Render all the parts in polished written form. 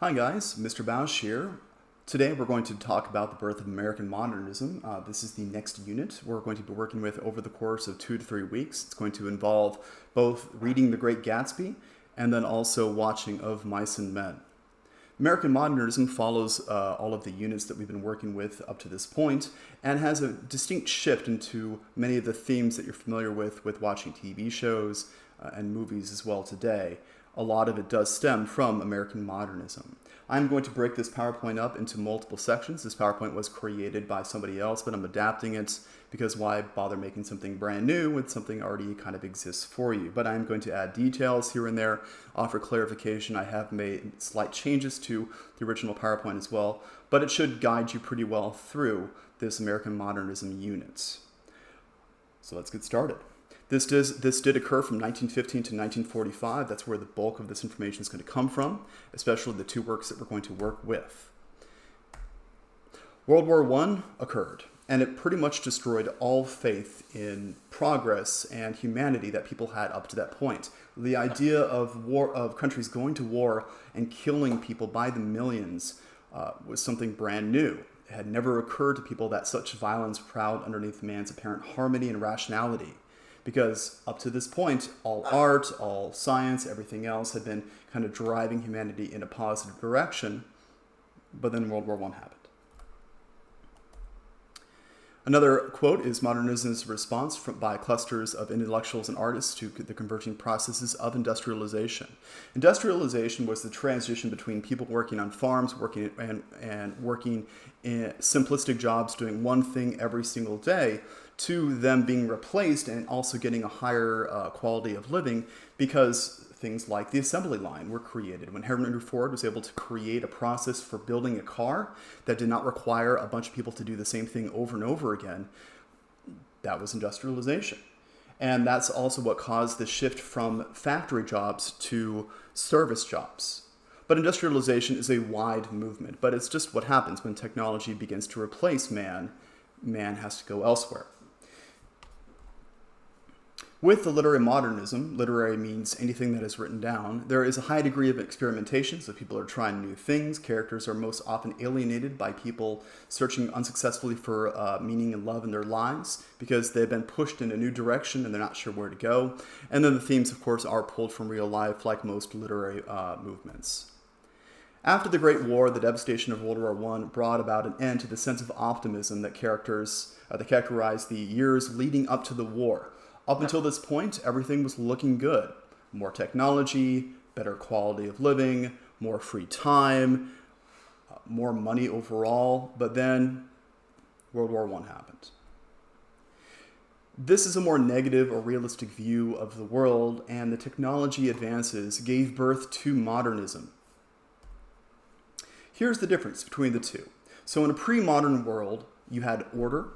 Hi guys, Mr. Bausch here. Today we're going to talk about the birth of American modernism. This is the next unit we're going to be working with over the course of 2 to 3 weeks. It's going to involve both reading The Great Gatsby and then also watching Of Mice and Men. American modernism follows all of the units that we've been working with up to this point and has a distinct shift into many of the themes that you're familiar with watching TV shows and movies as well today. A lot of it does stem from American modernism. I'm going to break this PowerPoint up into multiple sections. This PowerPoint was created by somebody else, but I'm adapting it because why bother making something brand new when something already kind of exists for you? But I'm going to add details here and there, offer clarification. I have made slight changes to the original PowerPoint as well, but it should guide you pretty well through this American modernism unit. So let's get started. This did occur from 1915 to 1945. That's where the bulk of this information is going to come from, especially the two works that we're going to work with. World War I occurred, and it pretty much destroyed all faith in progress and humanity that people had up to that point. The idea of countries going to war and killing people by the millions was something brand new. It had never occurred to people that such violence prowled underneath man's apparent harmony and rationality. Because up to this point, all art, all science, everything else had been kind of driving humanity in a positive direction, but then World War I happened. Another quote is modernism's response by clusters of intellectuals and artists to the converging processes of industrialization. Industrialization was the transition between people working on farms, working in simplistic jobs, doing one thing every single day, to them being replaced and also getting a higher quality of living because things like the assembly line were created. When Henry Ford was able to create a process for building a car that did not require a bunch of people to do the same thing over and over again, that was industrialization. And that's also what caused the shift from factory jobs to service jobs. But industrialization is a wide movement, but it's just what happens when technology begins to replace man. Man has to go elsewhere. With the literary modernism, literary means anything that is written down, there is a high degree of experimentation, so people are trying new things. Characters are most often alienated by people searching unsuccessfully for meaning and love in their lives because they've been pushed in a new direction and they're not sure where to go. And then the themes, of course, are pulled from real life like most literary movements. After the Great War, the devastation of World War I brought about an end to the sense of optimism that characterized the years leading up to the war. Up until this point, everything was looking good. More technology, better quality of living, more free time, more money overall. But then World War I happened. This is a more negative or realistic view of the world, and the technology advances gave birth to modernism. Here's the difference between the two. So in a pre-modern world, you had order.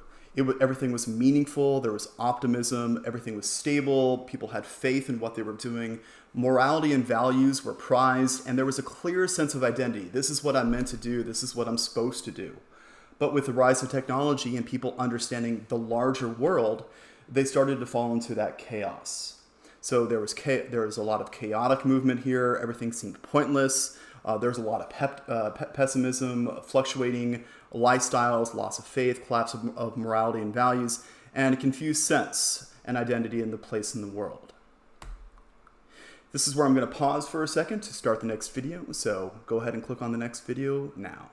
Everything was meaningful, there was optimism, everything was stable, people had faith in what they were doing, morality and values were prized, and there was a clear sense of identity. This is what I'm meant to do, this is what I'm supposed to do. But with the rise of technology and people understanding the larger world, they started to fall into that chaos. So there was a lot of chaotic movement here, everything seemed pointless. There's a lot of pessimism, fluctuating lifestyles, loss of faith, collapse of morality and values, and a confused sense and identity in the place in the world. This is where I'm going to pause for a second to start the next video, so go ahead and click on the next video now.